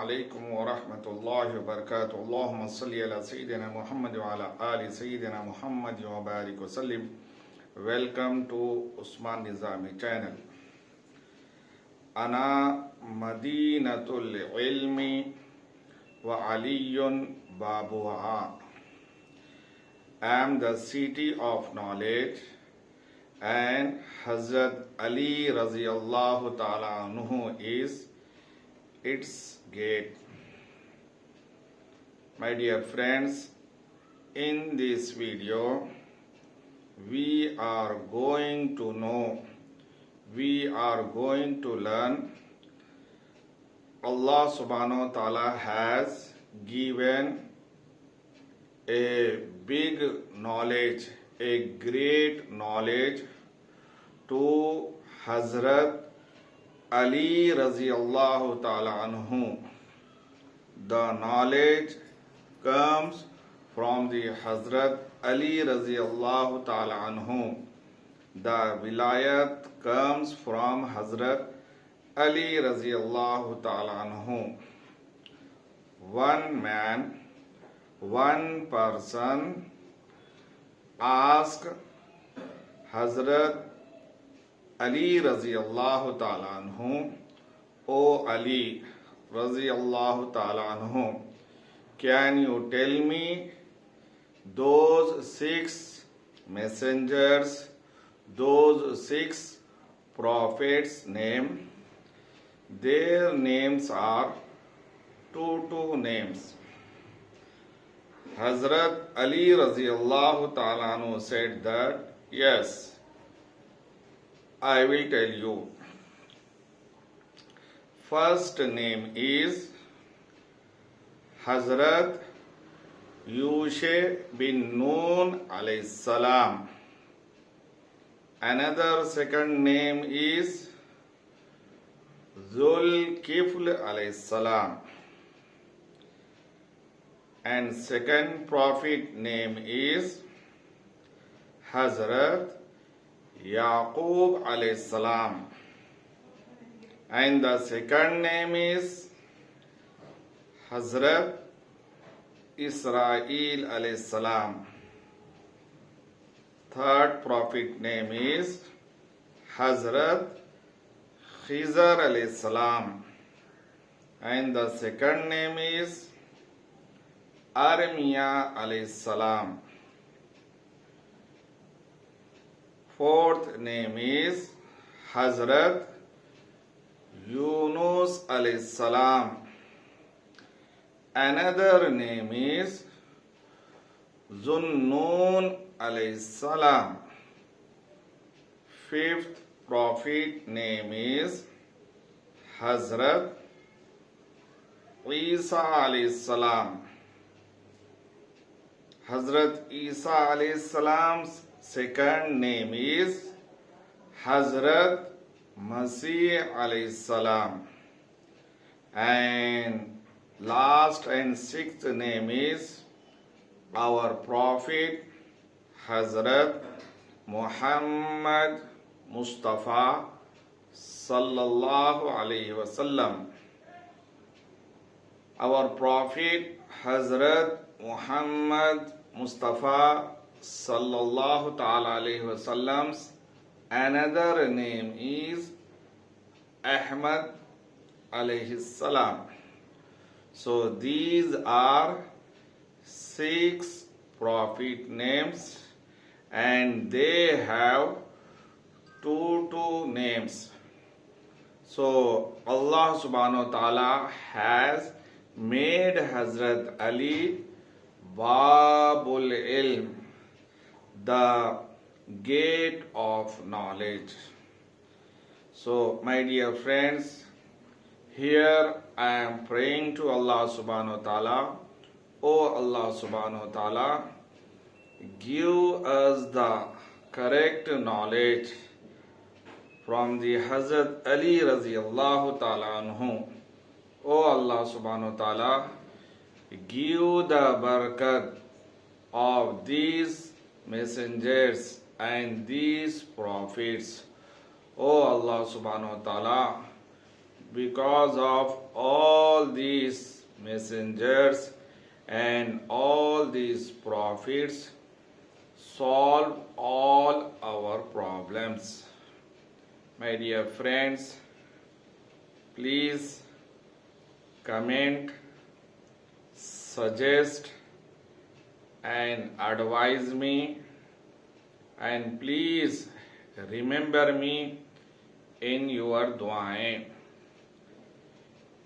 عليكم ورحمة الله وبركاته. اللهم صل على سيدنا محمد وعلى آل سيدنا محمد وبارك وسلم. Welcome to Usman Nizami channel. أنا مدينة العلم وعلي بابها. I am the city of knowledge and Hazrat Ali radiyallahu ta'ala anhu is its gate. My dear friends, in this video we are going to learn Allah subhanahu wa ta'ala has given a big knowledge, a great knowledge to Hazrat Ali radiyallahu ta'ala anhu. The knowledge comes from the Hazrat Ali radiyallahu ta'ala anhu. The wilayat comes from Hazrat Ali radiyallahu ta'ala anhu. One man, one person asked Hazrat Ali radiyallahu ta'ala anhu, O Ali radiyallahu ta'ala anhu, can you tell me those 6 messengers, those 6 prophets' name? Their names are two names. Hazrat Ali radiyallahu ta'ala anhu said that, yes, I will tell you. First name is Hazrat Yusha bin Nun alayhi salam. Another second name is Zulkifl alayhi salam. And second prophet name is Hazrat Yaqub alayhi salam. And the second name is Hazrat Israel alayhi salam. Third prophet name is Hazrat Khizr alayhi salam. And the second name is Armiya alayhi salam. Fourth name is Hazrat Yunus alayhi salam. Another name is Zunnun alayhi salam. Fifth prophet name is Hazrat Isa alayhi salam. Hazrat Isa alayhi salam's second name is Hazrat Masih alayhi salam. And last and sixth name is our prophet Hazrat Muhammad Mustafa sallallahu alayhi wasallam. Our prophet Hazrat Muhammad Mustafa sallallahu ta'ala alayhi wasallam's another name is Ahmad alayhi salam. So these are 6 prophet names and they have two names. So Allah subhanahu wa ta'ala has made Hazrat Ali Babul Ilm, the gate of knowledge. So my dear friends, here I am praying to Allah subhanahu wa ta'ala, O Allah subhanahu wa ta'ala, give us the correct knowledge from the Hazrat Ali radiyallahu ta'ala anhu. O Allah subhanahu wa ta'ala, give the barakat of these messengers and these prophets. O Allah subhanahu wa ta'ala, because of all these messengers and all these prophets solve all our problems. My dear friends, please comment, suggest and advise me, and please remember me in your dua.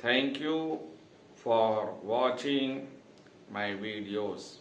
Thank you for watching my videos.